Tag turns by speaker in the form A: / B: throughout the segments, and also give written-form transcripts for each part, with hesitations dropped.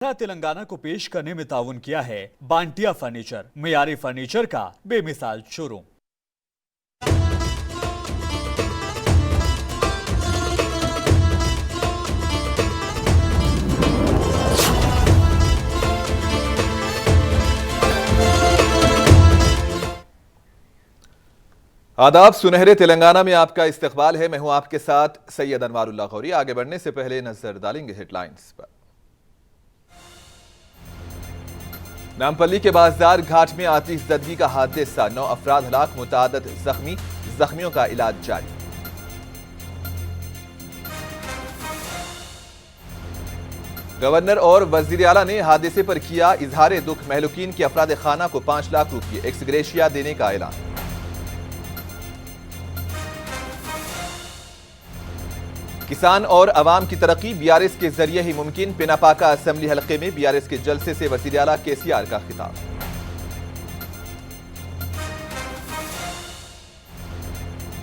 A: तेलंगाना को पेश करने में ताउन किया है बांटिया फर्नीचर, मियारी फर्नीचर का बेमिसाल शोरूम।
B: आदाब, सुनहरे तेलंगाना में आपका इस्तकबाल है। मैं हूं आपके साथ सैयद अनवारुल्लाह गौरी। आगे बढ़ने से पहले नजर डालेंगे हेडलाइंस पर। नामपल्ली के बाजार घाट में आतिशज़दगी का हादसा, 9 अफराद हलाक, मुतादद जख्मी, जख्मियों का इलाज जारी। गवर्नर और वजीर आला ने हादसे पर किया इजहार दुख, महलुकीन के अफराद खाना को 5 लाख रुपये एक्स ग्रेशिया देने का ऐलान। किसान और अवाम की तरक्की बीआरएस के जरिए ही मुमकिन, पिनापाका असेंबली हलके में बीआरएस के जलसे से वज़ीर आला केसीआर का खिताब।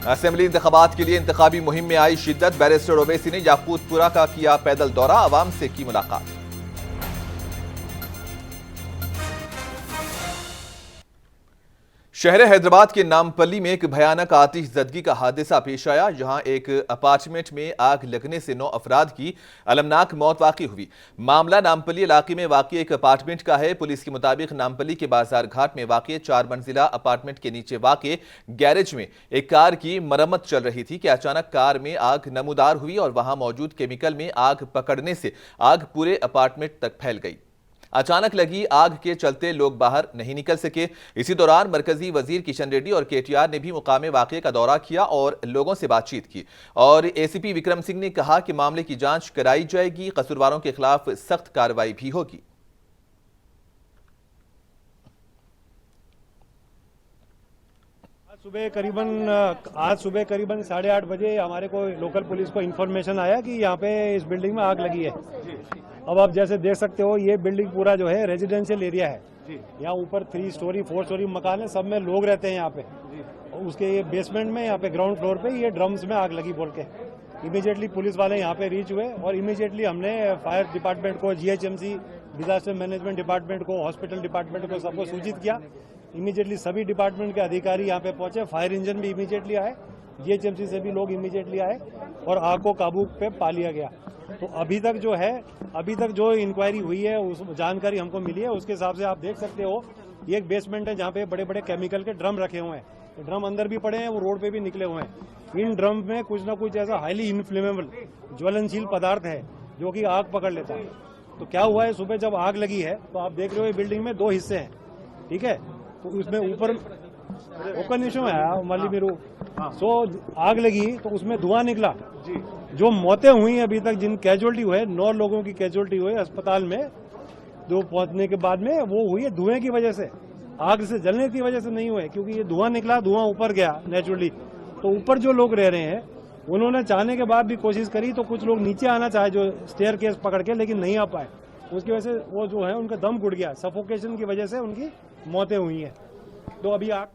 B: असेंबली इंतखाबात के लिए इंतखाबी मुहिम में आई शिद्दत, बैरिस्टर ओवैसी ने याकूतपुरा का किया पैदल दौरा, अवाम से की मुलाकात। शहर हैदराबाद के नामपल्ली में एक भयानक आतिशज़दगी का हादसा पेश आया, जहां एक अपार्टमेंट में आग लगने से 9 अफराद की अलमनाक मौत वाक़ई हुई। मामला नामपल्ली इलाके में वाक़ई एक अपार्टमेंट का है। पुलिस के मुताबिक नामपल्ली के बाजार घाट में वाक़ई 4 मंजिला अपार्टमेंट के नीचे वाक़ई गैरेज में एक कार की मरम्मत चल रही थी कि अचानक कार में आग नमूदार हुई और वहां मौजूद केमिकल में आग पकड़ने से आग पूरे अपार्टमेंट तक फैल गई। अचानक लगी आग के चलते लोग बाहर नहीं निकल सके। इसी दौरान मरकजी वजीर किशन रेड्डी और केटीआर ने भी मुकामे वाक़े का दौरा किया और लोगों से बातचीत की। और एसीपी विक्रम सिंह ने कहा कि मामले की जांच कराई जाएगी, कसूरवारों के खिलाफ सख्त कार्रवाई भी होगी।
C: आज सुबह करीबन 8:30 बजे हमारे को लोकल पुलिस को इन्फॉर्मेशन आया कि यहाँ पे इस बिल्डिंग में आग लगी है। अब आप जैसे देख सकते हो, ये बिल्डिंग पूरा जो है रेजिडेंशियल एरिया है। यहाँ ऊपर 3 स्टोरी 4 स्टोरी मकान है, सब में लोग रहते हैं यहाँ पे। और उसके ये बेसमेंट में, यहाँ पे ग्राउंड फ्लोर पे ये ड्रम्स में आग लगी बोल के इमीडिएटली पुलिस वाले यहाँ पे रीच हुए और इमीडिएटली हमने फायर डिपार्टमेंट को, जीएचएमसी, डिजास्टर मैनेजमेंट डिपार्टमेंट को, हॉस्पिटल डिपार्टमेंट को, सबको सूचित किया। इमीडिएटली सभी डिपार्टमेंट के अधिकारी यहाँ पे पहुंचे, फायर इंजन भी इमीडिएटली आए, जीएचएमसी से भी लोग इमीडिएटली आए और आग को काबू पे पा लिया गया। तो अभी तक जो इंक्वायरी हुई है, उस जानकारी हमको मिली है, उसके हिसाब से आप देख सकते हो ये एक बेसमेंट है जहाँ पे बड़े बड़े केमिकल के ड्रम रखे हुए हैं। ड्रम अंदर भी पड़े हैं, वो रोड पे भी निकले हुए हैं। इन ड्रम में कुछ ना कुछ ऐसा हाईली इनफ्लेमेबल ज्वलनशील पदार्थ है जो कि आग पकड़ लेता है। तो क्या हुआ है, सुबह जब आग लगी है तो आप देख रहे हो ये बिल्डिंग में 2 हिस्से हैं, ठीक है। तो उसमें ऊपर ओपन इशू है माली मेरू, सो आग लगी तो उसमें धुआं निकला। जो मौतें हुई अभी तक, जिन कैजुअलिटी हुए, 9 लोगों की कैजुअलिटी हुई अस्पताल में, जो पहुंचने के बाद में वो हुई है धुएं की वजह से, आग से जलने की वजह से नहीं हुए, क्योंकि ये धुआं निकला, धुआं ऊपर गया नेचुरली। तो ऊपर जो लोग रह रहे हैं उन्होंने चाहने के बाद भी कोशिश करी, तो कुछ लोग नीचे आना चाहे जो स्टेयर केस पकड़ के, लेकिन नहीं आ पाए। उसकी वजह से वो जो है उनका दम घुट गया, सफोकेशन की वजह से उनकी मौतें हुई हैं। तो अभी आग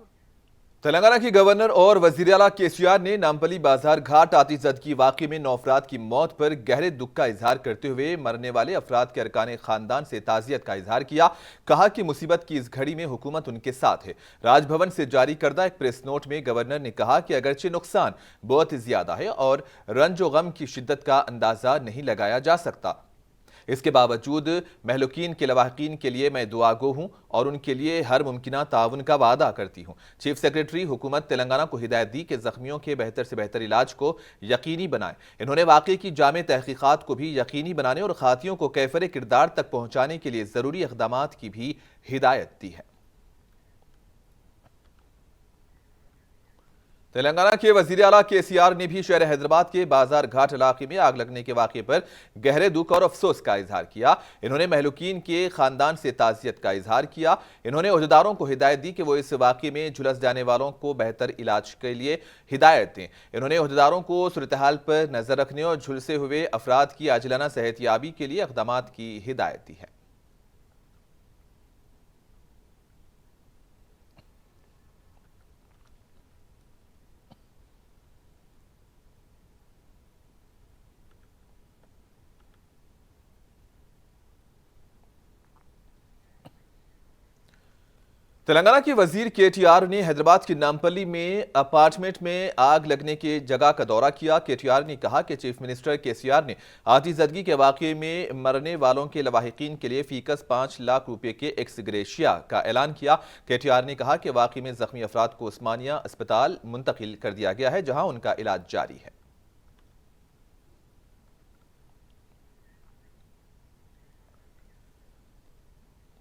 B: तेलंगाना की गवर्नर और वजीर आला केसीआर ने नामपल्ली बाजार घाट आतिशज़दगी वाक़े में 9 अफराद की मौत पर गहरे दुख का इजहार करते हुए मरने वाले अफराद के अरकान खानदान से ताज़ियत का इजहार किया। कहा कि मुसीबत की इस घड़ी में हुकूमत उनके साथ है। राजभवन से जारी करदा एक प्रेस नोट में गवर्नर ने कहा कि अगरचे नुकसान बहुत ज्यादा है और रंजो गम की शिद्दत का अंदाजा नहीं लगाया जा सकता, इसके बावजूद महलुकीन के लवाहिकीन के लिए मैं दुआगो हूं और उनके लिए हर मुमकिना ताउन का वादा करती हूं। चीफ सेक्रेटरी हुकूमत तेलंगाना को हिदायत दी कि जख्मियों के बेहतर से बेहतर इलाज को यकीनी बनाएं। इन्होंने वाक़े की जामे तहकीकात को भी यकीनी बनाने और खातियों को कैफरे किरदार तक पहुंचाने के लिए जरूरी इक़दामात की भी हिदायत दी है। तेलंगाना के वजीर आला केसीआर ने भी शहर हैदराबाद के बाजार घाट इलाके में आग लगने के वाक़े पर गहरे दुख और अफसोस का इजहार किया। इन्होंने महलुकीन के खानदान से ताज़ियत का इजहार किया। इन्होंने ओहदेदारों को हिदायत दी कि वो इस वाक़े में झुलस जाने वालों को बेहतर इलाज के लिए हिदायत दें। इन्होंने ओहदेदारों को सूरत हाल पर नजर रखने और झुलसे हुए अफराद की आजिलाना सेहतयाबी के लिए इक़दामात की हिदायत दी है। तेलंगाना के वजीर केटीआर ने हैदराबाद के नामपल्ली में अपार्टमेंट में आग लगने की जगह का दौरा किया। केटीआर ने कहा कि चीफ मिनिस्टर केसीआर ने आतिशबाजी के वाकये में मरने वालों के लवाहिकीन के लिए फीकस 5 लाख रुपए के एक्स ग्रेशिया का ऐलान किया। केटीआर ने कहा कि वाकये में जख्मी अफराद को उस्मानिया अस्पताल मुंतकिल कर दिया गया है, जहां उनका इलाज जारी है।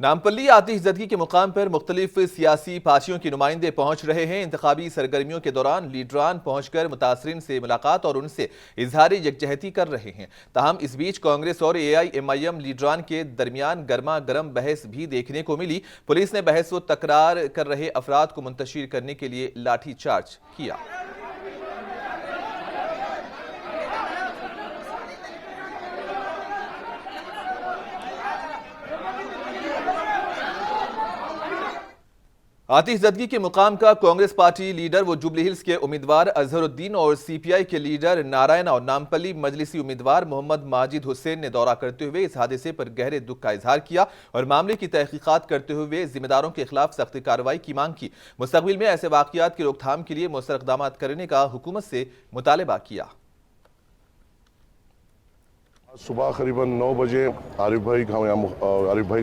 B: नामपल्ली आतिशबाजी के मुकाम पर मुख्तलिफ सियासी पार्टियों के नुमाइंदे पहुंच रहे हैं। इंतखाबी सरगर्मियों के दौरान लीडरान पहुंचकर मुतासरीन से मुलाकात और उनसे इजहार यकजहती कर रहे हैं। ताहम इस बीच कांग्रेस और AIMIM लीडरान के दरमियान गर्मा गर्म बहस भी देखने को मिली। पुलिस ने बहस व तकरार कर रहे अफराद को मुंतशिर करने के लिए लाठीचार्ज किया। आतिशबाजी के मुकाम का कांग्रेस पार्टी लीडर वो जुबली हिल्स के उम्मीदवार अजहरुद्दीन और CPI के लीडर नारायण और नामपल्ली मजलिसी उम्मीदवार मोहम्मद माजिद हुसैन ने दौरा करते हुए इस हादसे पर गहरे दुख का इजहार किया और मामले की तहकीकात करते हुए जिम्मेदारों के खिलाफ सख्त कार्रवाई की मांग की। मुस्तकबिल में ऐसे वाकयात की रोकथाम के लिए मौसर इक़दाम करने का हुकूमत से मुतालबा किया।
D: सुबह करीबन 9 बजे आरिफ भाई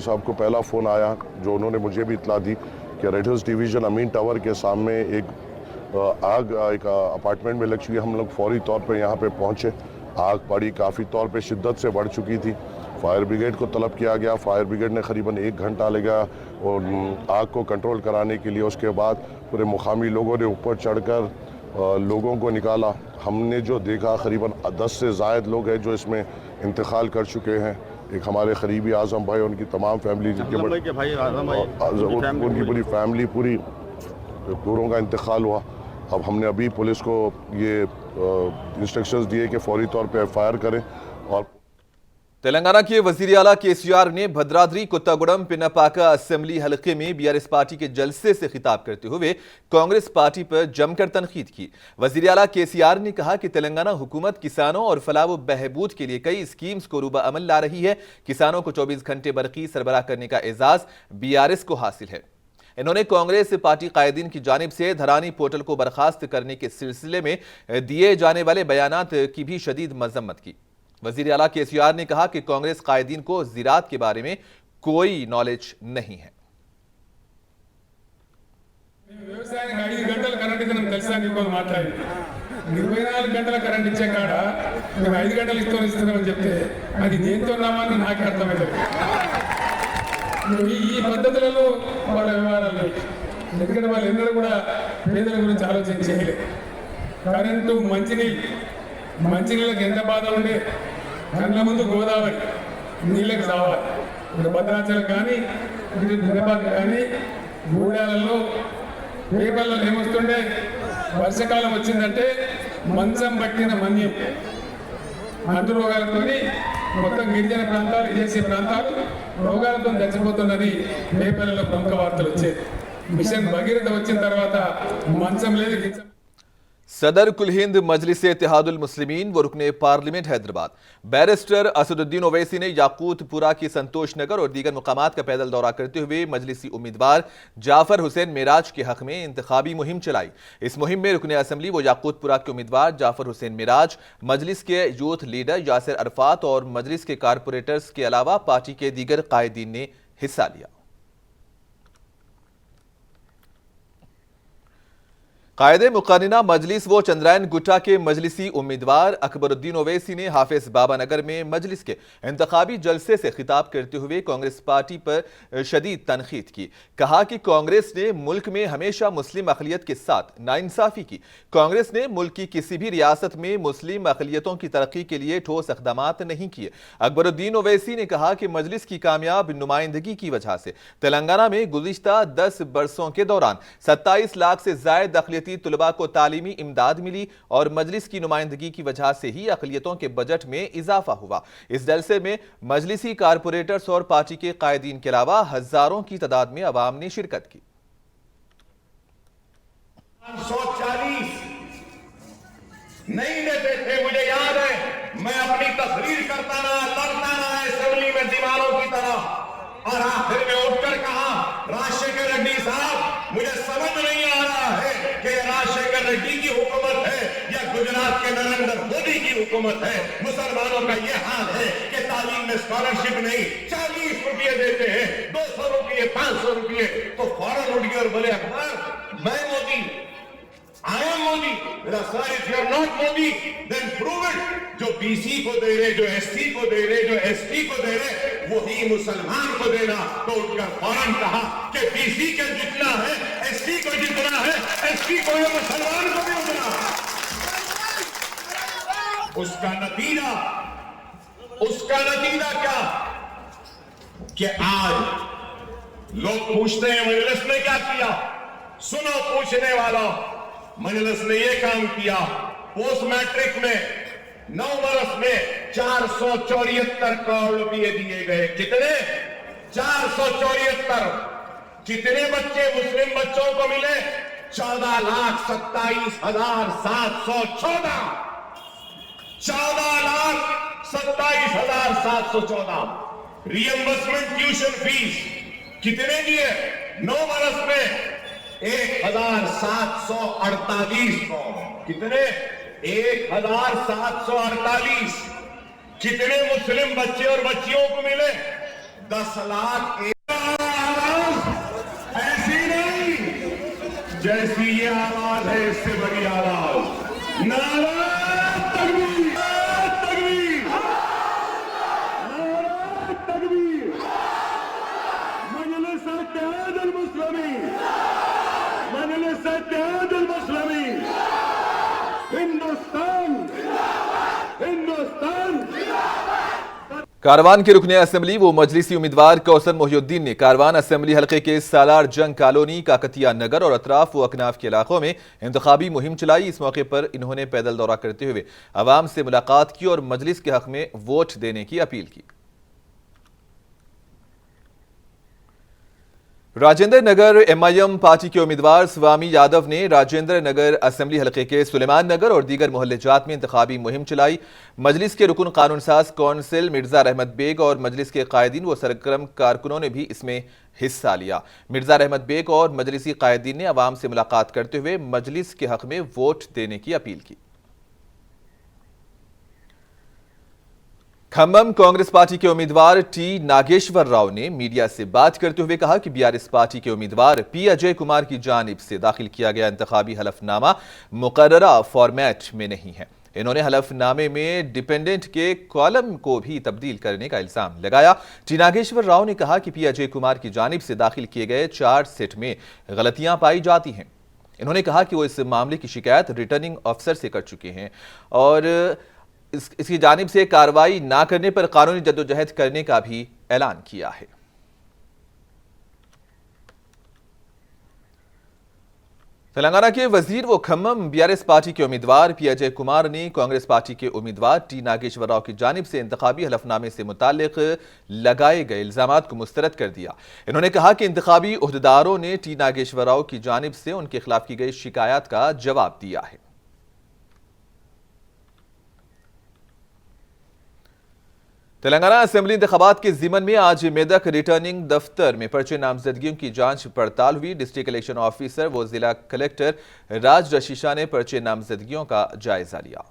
D: साहब को पहला फ़ोन आया, जो उन्होंने मुझे भी इतला दी कि रेड हिल्स डिवीज़न अमीन टावर के सामने एक आग एक अपार्टमेंट में लग चुकी है। हम लोग फौरी तौर पे यहाँ पे पहुँचे। आग पड़ी काफ़ी तौर पे शिद्दत से बढ़ चुकी थी। फायर ब्रिगेड को तलब किया गया। फायर ब्रिगेड ने करीबन 1 घंटा लगा और आग को कंट्रोल कराने के लिए। उसके बाद पूरे मुकामी लोगों ने ऊपर चढ़कर लोगों को निकाला। हमने जो देखा करीबन 10 से ज़ायद लोग हैं जो इसमें इंतकाल कर चुके हैं। एक हमारे करीबी आज़म भाई, उनकी तमाम फैमिली, उनकी पूरी फैमिली पूरों का इंतकाल हुआ। अब हमने अभी पुलिस को ये इंस्ट्रक्शंस दिए कि फौरी तौर पे FIR करें। और
B: तेलंगाना के वजीर आला केसीआर ने भद्राद्री कोत्तागुडम पिनपाका असेंबली हलके में BRS पार्टी के जलसे से खिताब करते हुए कांग्रेस पार्टी पर जमकर तनकीद की। वजीर आला केसीआर ने कहा कि तेलंगाना हुकूमत किसानों और फलाह व बहबूद के लिए कई स्कीम्स को रूबा अमल ला रही है। किसानों को 24 घंटे बरकी सरबराह करने का एजाज BRS को हासिल है। इन्होंने कांग्रेस पार्टी कायदीन की जानिब से धरानी पोर्टल को बर्खास्त करने के सिलसिले में दिए जाने वाले बयानात की भी शदीद मजम्मत की। वजीर आला केसीआर ने कहा कि कांग्रेस कायदीन को ज़राअत के बारे में कोई नॉलेज नहीं है।
E: వ్యవసాయానికి 5 గంటల కరెంట్ ఇస్తే నాకు తెలుసా నీకు మాట్లాడి 24 గంటల కరెంట్ ఇచ్చే కాడ మేము 5 గంటలు ఇస్తున్నామని చెప్తే అది దేంతో ఉన్నామని నాకు అర్థమైంది। ఈ పద్ధతులలో వాళ్ళ వ్యవహారాలు, ఎందుకంటే వాళ్ళు ఎన్నడూ కూడా పేదల గురించి ఆలోచన చేయలేదు। కరెంటు, మంచినీళ్ళకి ఎంత బాధ ఉండే, కళ్ళ ముందు గోదావరి నీళ్ళకి రావాలి। ఇప్పుడు భద్రాచలం కానీ ఇటు నిజామాబాద్ కానీ గూడాలలో పేపర్లలో ఏమొస్తుండే, వర్షాకాలం వచ్చిందంటే మంచం పట్టిన మన్యం అంటు రోగాలతో మొత్తం గిరిజన ప్రాంతాలు, ఏసీ ప్రాంతాలు రోగాలతో చచ్చిపోతున్నది పేపర్లలో ప్రముఖ వార్తలు వచ్చేది। మిషన్ భగీరథ వచ్చిన తర్వాత మంచం లేదు, గిచ్చం।
B: सदर कुल हिंद मजलिस इत्तेहादुल मुस्लिमीन व रुकने पार्लियामेंट हैदराबाद बैरिस्टर असदुद्दीन ओवैसी ने याकूतपुरा की संतोष नगर और दीगर मुकामात का पैदल दौरा करते हुए मजलिसी उम्मीदवार जाफर हुसैन मेराज के हक में इंतखाबी मुहिम चलाई। इस मुहिम में रुकने असम्बली व याकूतपुरा के उम्मीदवार जाफर हुसैन मेराज, मजलिस के यूथ लीडर यासिर अरफात और मजलिस के कारपोरेटर्स के अलावा पार्टी के दीगर कायदीन ने हिस्सा लिया। कायदे मुकानिना मजलिस व चंद्रायन गुट्टा के मजलिसी उम्मीदवार अकबरुद्दीन ओवैसी ने हाफिज बाबा नगर में मजलिस के इंतखाबी जलसे से खिताब करते हुए कांग्रेस पार्टी पर शदीद तनकीद की। कहा कि कांग्रेस ने मुल्क में हमेशा मुस्लिम अक़लियत के साथ नाइंसाफ़ी की। कांग्रेस ने मुल्क की किसी भी रियासत में मुस्लिम अक़लियतों की तरक्की के लिए ठोस इक़दामात नहीं किए। अकबरुद्दीन ओवैसी ने कहा कि मजलिस की कामयाब नुमाइंदगी की वजह से तेलंगाना में गुज़िश्ता 10 बरसों के दौरान 27 लाख से ज़ायद अक़लियती तुलबा को तालीमी इमदाद मिली और मजलिस की नुमाइंदगी की वजह से ही अक़लियतों के बजट में इजाफा हुआ। इस जलसे में मजलिसी कारपोरेटर्स और पार्टी के कायदीन के अलावा हजारों की तादाद में अवाम ने शिरकत की।
F: 540 नहीं देते थे, मुझे याद है, मैं अपनी तकरीर करता ना, लड़ता ना असेंबली में दीवारों की तरह, और आखिर में उठकर कहा राजशेखर रेड्डी साहब मुझे समझ नहीं आ रहा है कि राजशेखर रेड्डी की हुकूमत है या गुजरात के नरेंद्र मोदी की हुकूमत है। मुसलमानों का ये हाल है कि तालीम में स्कॉलरशिप नहीं, 40 रुपये देते हैं, 200 रुपये, 500 रुपये, तो फौरन उठ गए और बोले अकबर मैं Modi, I am Modi. Sir, if you are not Modi, then prove it. जो BC को दे रहे, जो SC को दे रहे, जो ST को दे रहे, वही मुसलमान को देना। तो उठकर फौरन कहा कि BC का जितना है, ST को जितना है, ST को है, मुसलमान को भी उतना। उसका नतीजा क्या कि आज लोग पूछते हैं मजलिस ने क्या किया। सुनो पूछने वाला, मजलिस ने यह काम किया, पोस्ट मैट्रिक में 9 बरस में 474 करोड़ रुपए दिए गए। कितने? 474। कितने बच्चे मुस्लिम बच्चों को मिले? 14,27,714। 14,27,714। रिएम्बर्समेंट ट्यूशन फीस कितने दिए? 9 बरस में 1,748 करोड़। कितने? 1,748। कितने मुस्लिम बच्चे और बच्चियों को मिले? 10 लाख। ऐसी नहीं, जैसी ये आवाज है इससे बड़ी आवाज। नारा तकबीर, तकबीर, नारा तकबीर, मजलिस इत्तेहाद अल-मुस्लिमीन, मजलिस इत्तेहाद अल-मुस्लिमीन, हिंदुस्तान, हिंदुस्तान।
B: कारवान के रुकने असेंबली वो मजलिसी उम्मीदवार कौसर मोहिउद्दीन ने कारवान असेंबली हलके के सालार जंग कॉलोनी, काकतिया नगर और अतराफ व अकनाफ के इलाकों में इंतखाबी मुहिम चलाई। इस मौके पर इन्होंने पैदल दौरा करते हुए अवाम से मुलाकात की और मजलिस के हक में वोट देने की अपील की। राजेंद्र नगर MIM पार्टी के उम्मीदवार स्वामी यादव ने राजेंद्र नगर असेंबली हलके के सुलेमान नगर और दीगर मोहल्ले जात में इंतखाबी मुहिम चलाई। मजलिस के रुकन कानून साज कौंसिल मिर्जा रहमत बेग और मजलिस के कायदीन व सरगर्म कारकुनों ने भी इसमें हिस्सा लिया। मिर्जा रहमत बेग और मजलिसी कायदीन ने अवाम से मुलाकात करते हुए मजलिस के हक में वोट देने की अपील की। खम्मम कांग्रेस पार्टी के उम्मीदवार T नागेश्वर राव ने मीडिया से बात करते हुए कहा कि BRS पार्टी के उम्मीदवार P अजय कुमार की जानिब से दाखिल किया गया इंतखाबी हलफनामा मुकर्ररा फॉर्मेट में नहीं है। इन्होंने हलफनामे में डिपेंडेंट के कॉलम को भी तब्दील करने का इल्जाम लगाया। T नागेश्वर राव ने कहा कि P अजय कुमार की जानिब से दाखिल किए गए चार्ज सेट में गलतियां पाई जाती हैं। इन्होंने कहा कि वो इस मामले की शिकायत रिटर्निंग अफसर से कर चुके हैं और इसकी जानिब से कार्रवाई ना करने पर कानूनी जद्दोजहद करने का भी ऐलान किया है। तेलंगाना के वजीर व खम्मम BRS पार्टी के उम्मीदवार P अजय कुमार ने कांग्रेस पार्टी के उम्मीदवार T नागेश्वर राव की जानिब से इंतखाबी हलफनामे से मुताल्लिक लगाए गए इल्जामात को मुस्तरद कर दिया। इन्होंने कहा कि इंतखाबी उहदेदारों ने T नागेश्वर राव की जानिब से उनके खिलाफ की गई शिकायत का जवाब दिया है। तेलंगाना असेंबली इंतखाबात के जिमन में आज मेदक रिटर्निंग दफ्तर में पर्चे नामजदगियों की जांच पड़ताल हुई। डिस्ट्रिक्ट इलेक्शन ऑफिसर व जिला कलेक्टर राज रशीशा ने पर्चे नामजदगियों का जायजा लिया।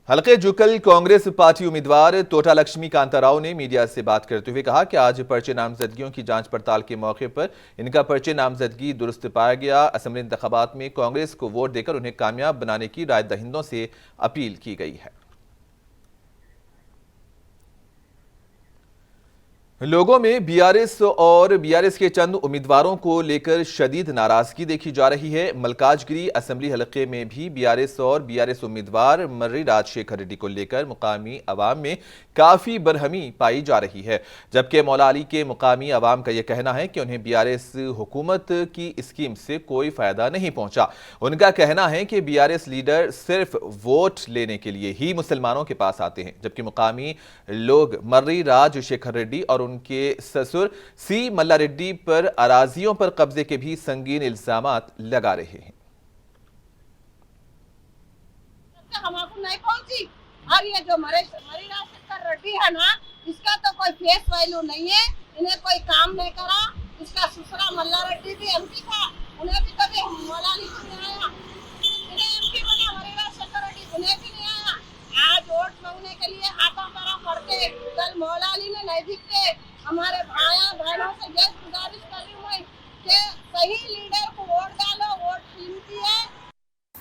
B: हल्के जुकल कांग्रेस पार्टी उम्मीदवार तोटा लक्ष्मी कांता राव ने मीडिया से बात करते हुए कहा कि आज पर्चे नामजदगियों की जांच पड़ताल के मौके पर इनका पर्चे नामजदगी दुरुस्त पाया गया। असेंबली इंतखाबात में कांग्रेस को वोट देकर उन्हें कामयाब बनाने की राय दहिंदों से अपील की गई है। लोगों में BRS और BRS के चंद उम्मीदवारों को लेकर शदीद नाराजगी देखी जा रही है। मलकाजगिरी असेंबली हलके में भी BRS और BRS उम्मीदवार मर्री राजशेखर रेड्डी को लेकर मुकामी अवाम में काफ़ी बरहमी पाई जा रही है, जबकि मौला अली के मुकामी अवाम का यह कहना है कि उन्हें BRS हुकूमत की स्कीम से कोई फ़ायदा नहीं पहुंचा। उनका कहना है कि BRS लीडर सिर्फ वोट लेने के लिए ही मुसलमानों के पास आते हैं, जबकि मुकामी लोग मर्री राजशेखर रेड्डी और उनके ससुर C मल्ला रेड्डी पर अराजियों पर कब्जे के भी संगीन इल्जामात लगा रहे हैं।
G: हमको नहीं पहुंची और ये जो मरी राजशेखर रेड्डी है ना, इसका तो कोई फेस वैल्यू नहीं है। इन्हें कोई काम नहीं करा। इसका ससुरा मल्ला रेड्डी भी एमपी था, उन्हें भी कभी मौलाली को नहीं आया। इन्हें एमपी बना वरीरा शेखर रेड्डी, उन्हें भी नहीं आया। आज वोट मांगने के लिए हाथों पैरों पड़ते, कल मौलाली में नहीं दिखते। हमारे भाइयों बहनों से यह गुजारिश कर रही हूँ कि सही लीडर को वोट डालो, वोट कीमती है।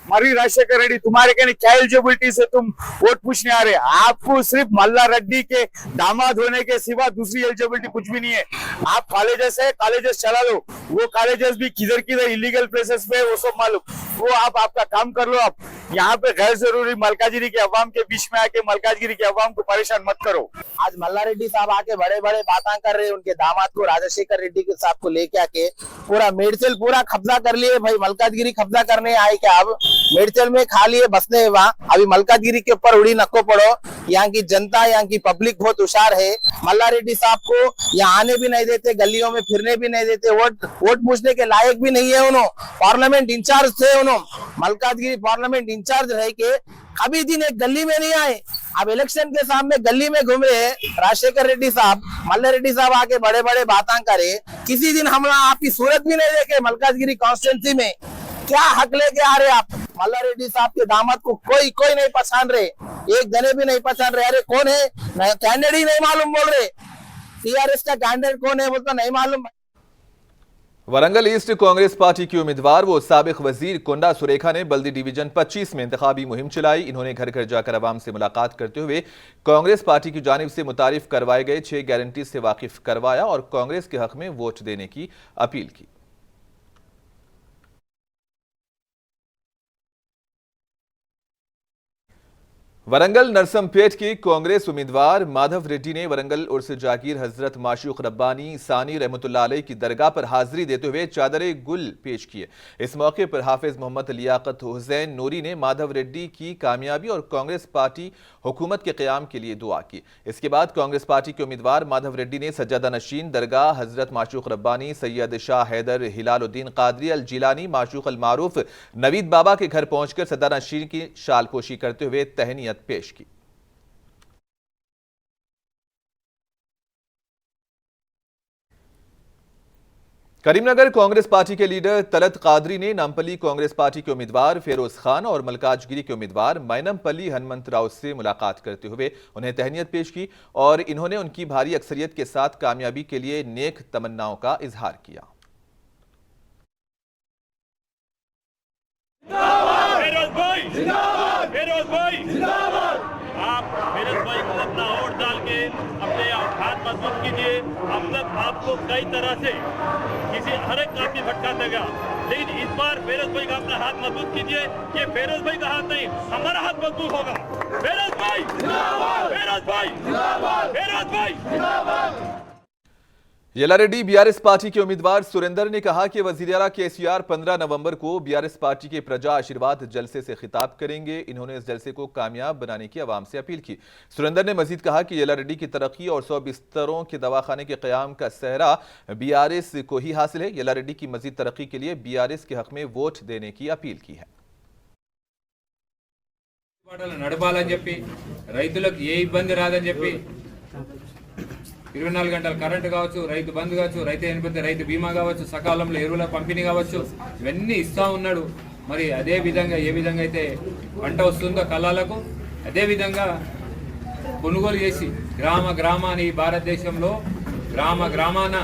H: मरी राजशेखर रेड्डी, तुम्हारे कहने क्या एलिजिबिलिटी से तुम वोट पूछने आ रहे? आपको सिर्फ मल्ला रेड्डी के दामाद होने के सिवा दूसरी एलिजिबिलिटी कुछ भी नहीं है। आप कॉलेजेस है, कॉलेजेस चला लो, वो कॉलेजेस भी किधर किधर इलीगल प्लेसेस पे, वो सब मालूम। वो आप आपका काम कर लो। आप यहाँ पे गैर जरूरी मलकाजगिरी के अवाम के बीच में आके मलकाजगिरी के अवाम को परेशान मत करो।
I: आज मल्ला रेड्डी साहब आके बड़े बड़े बातें कर रहे हैं, उनके दामाद को राजशेखर रेड्डी के साहब को लेके आके पूरा मेडचल पूरा कब्जा कर लिए। भाई मलकाजगिरी कब्जा करने आए क्या? अब मेडचल में खा लिए, बसने वहाँ। अभी मलकाजगिरी के ऊपर उड़ी नको पड़ो। यहाँ की जनता, यहाँ की पब्लिक बहुत होशियार है। मल्ला रेड्डी साहब को यहाँ आने भी नहीं देते, गलियों में फिरने भी नहीं देते, वोट पूछने के लायक भी नहीं है। उन्होंने पार्लियामेंट इंचार्ज थे, उन्होंने मलकाजगिरी पार्लियामेंट इंचार्ज रह के कभी दिन एक गली में नहीं आए। अब इलेक्शन के सामने गली में घूम रहे हैं राजशेखर रेड्डी साहब। मल्ला रेड्डी साहब आके बड़े बड़े बातें करे। किसी दिन हम आपकी सूरत भी नहीं देखे मलकाजगिरी कॉन्स्टिट्यूंसी में। क्या हक लेके आ रहे आप? मल्ला रेड्डी साहब के दामाद को कोई नहीं पहचान रहे, एक जने भी नहीं पहचान रहे। अरे कौन है? कैंडिडेट ही नहीं मालूम बोल रहे। टीआरएस का कैंडिडेट कौन है बोलता नहीं मालूम।
B: वरंगल ईस्ट कांग्रेस पार्टी की उम्मीदवार वो साबिक वजीर कोंडा सुरेखा ने बल्दी डिवीजन 25 में इंतखाबी मुहिम चलाई। इन्होंने घर घर जाकर आवाम से मुलाकात करते हुए कांग्रेस पार्टी की जानिब से मुतारिफ करवाए गए 6 गारंटी से वाकिफ करवाया और कांग्रेस के हक में वोट देने की अपील की। वरंगल नरसमपेट के कांग्रेस उम्मीदवार माधव रेड्डी ने वरंगल उर्स जाकिर हजरत माशूक रब्बानी सानी रहमतुल्लाह अलैह की दरगाह पर हाजिरी देते हुए चादरे गुल पेश किए। इस मौके पर हाफिज मोहम्मद लियाकत हुसैन नूरी ने माधव रेड्डी की कामयाबी और कांग्रेस पार्टी हुकूमत के क़याम के लिए दुआ की। इसके बाद कांग्रेस पार्टी के उम्मीदवार माधव रेड्डी ने सज्जादा नशीन दरगाह हजरत माशूक रब्बानी सैयद शाह हैदर हिलालुद्दीन कादरी अल जिलानी माशूक अल मारूफ नवीद बाबा के घर पहुंचकर सज्जादा नशीन की शालपोशी करते हुए तहनीत पेश की। करीमनगर कांग्रेस पार्टी के लीडर तलत कादरी ने नामपल्ली कांग्रेस पार्टी के उम्मीदवार फेरोज खान और मलकाजगिरी के उम्मीदवार मैनमपल्ली हनुमंत राव से मुलाकात करते हुए उन्हें तहनीत पेश की और इन्होंने उनकी भारी अक्सरियत के साथ कामयाबी के लिए नेक तमन्नाओं का इजहार किया।
J: आप फेरोज भाई को अपना वोट डाल के अपने हाथ मजबूत कीजिए। अब तक आपको कई तरह से हर एक आदमी भटका देगा, लेकिन इस बार फेरोज भाई का अपना हाथ मजबूत कीजिए। ये फेरोज भाई का हाथ नहीं, हमारा हाथ मजबूत होगा। फेरोज भाई जिंदाबाद, फेरोज भाई जिंदाबाद, फेरोज भाई जिंदाबाद।
B: येलारेड्डी बीआरएस पार्टी के उम्मीदवार सुरेंद्र ने कहा कि वजीर आला केसीआर 15 नवंबर को बीआरएस पार्टी के प्रजा आशीर्वाद जलसे से खिताब करेंगे। इन्होंने इस जलसे को कामयाब बनाने की आवाम से अपील की। सुरेंद्र ने मजीद कहा कि येलारेड्डी की तरक्की और 100 बिस्तरों के दवाखाने के क़याम का सहरा बीआरएस को ही हासिल है। येलारेड्डी की मजीद तरक्की के लिए बीआरएस के हक में वोट देने की अपील की है।
K: నడపాలని చెప్పి రైతులకు ఏ ఇబ్బంది రాదని చెప్పి 24 గంటల కరెంటు కావచ్చు, రైతు బంధు కావచ్చు, రైతు చనిపోతే రైతు బీమా కావచ్చు, సకాలంలో ఎరువుల పంపిణీ కావచ్చు, ఇవన్నీ ఇస్తా ఉన్నాడు। మరి అదే విధంగా ఏ విధంగా అయితే పంట వస్తుందో కళ్ళాలకు అదే విధంగా కొనుగోలు చేసి గ్రామ గ్రామాన్ని భారతదేశంలో గ్రామ గ్రామాన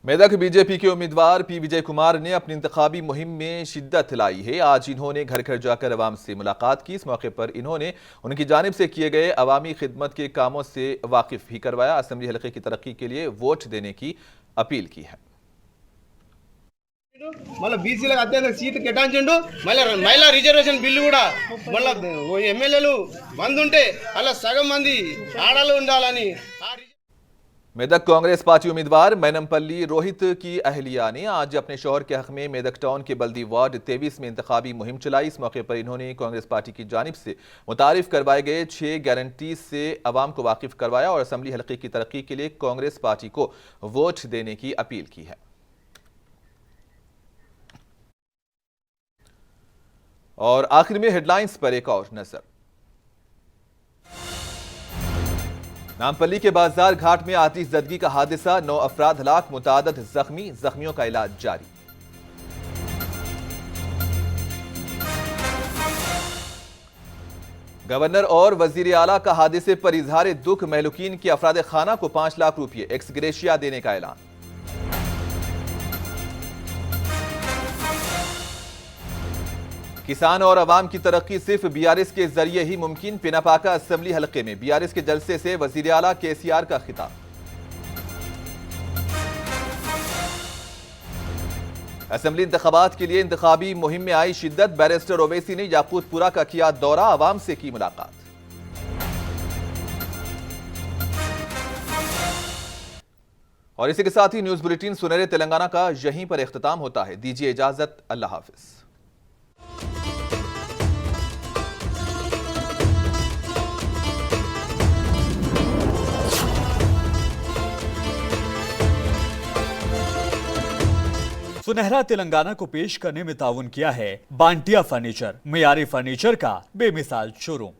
B: मेदक बीजेपी के उम्मीदवार पी विजय कुमार ने अपनी इंतखाबी मुहिम में शिद्दत लाई है। आज इन्होंने घर घर जाकर अवाम से मुलाकात की। इस मौके पर इन्होंने उनकी जानिब से किए गए अवामी खिदमत के कामों से वाकिफ भी करवाया। असेंबली हल्के की तरक्की के लिए वोट देने की अपील की है।
L: మళ్ళీ బీసీలకు అత్యంత సీట్లు కేటాయించిండు। మహిళా రిజర్వేషన్ బిల్లు కూడా మళ్ళీ ఎమ్మెల్యేలు మంది ఉంటే అలా సగం మంది ఆడలు ఉండాలని
B: मेदक कांग्रेस पार्टी उम्मीदवार मैनमपल्ली रोहित की अहलिया ने आज अपने शौहर के हक में मेदक टाउन के बल्दी वार्ड 23 में इंतखाबी मुहिम चलाई। इस मौके पर इन्होंने कांग्रेस पार्टी की जानिब से मुतारिफ करवाए गए 6 गारंटी से अवाम को वाकिफ करवाया और असेंबली हल्के की तरक्की के लिए कांग्रेस पार्टी को वोट देने की अपील की है। और आखिर में हेडलाइंस पर एक और नजर। नामपल्ली के बाजार घाट में आतिशज़दगी का हादसा, 9 अफराद हलाक, मुतादद जख्मी, जख्मियों का इलाज जारी। गवर्नर और वजीर आला का हादसे पर इजहार दुख, महलूकीन की अफराद खाना को 5 लाख रुपये एक्स ग्रेशिया देने का ऐलान। किसान और अवाम की तरक्की सिर्फ बीआरएस के जरिए ही मुमकिन, पिनापाका असेंबली हलके में बीआरएस के जलसे से वजीर आला केसीआर का खिताब। असेंबली इंतखाबात के लिए इंतखाबी मुहिम में आई शिद्दत, बैरिस्टर ओवैसी ने याकूतपुरा का किया दौरा, अवाम से की मुलाकात। और इसी के साथ ही न्यूज बुलेटिन सुनहरे तेलंगाना का यहीं पर इख्तिताम होता है। दीजिए इजाजत, अल्लाह हाफिज।
A: सुनहरा तेलंगाना को पेश करने में ताउन किया है बांटिया फर्नीचर, मियारी फर्नीचर का बेमिसाल शोरूम।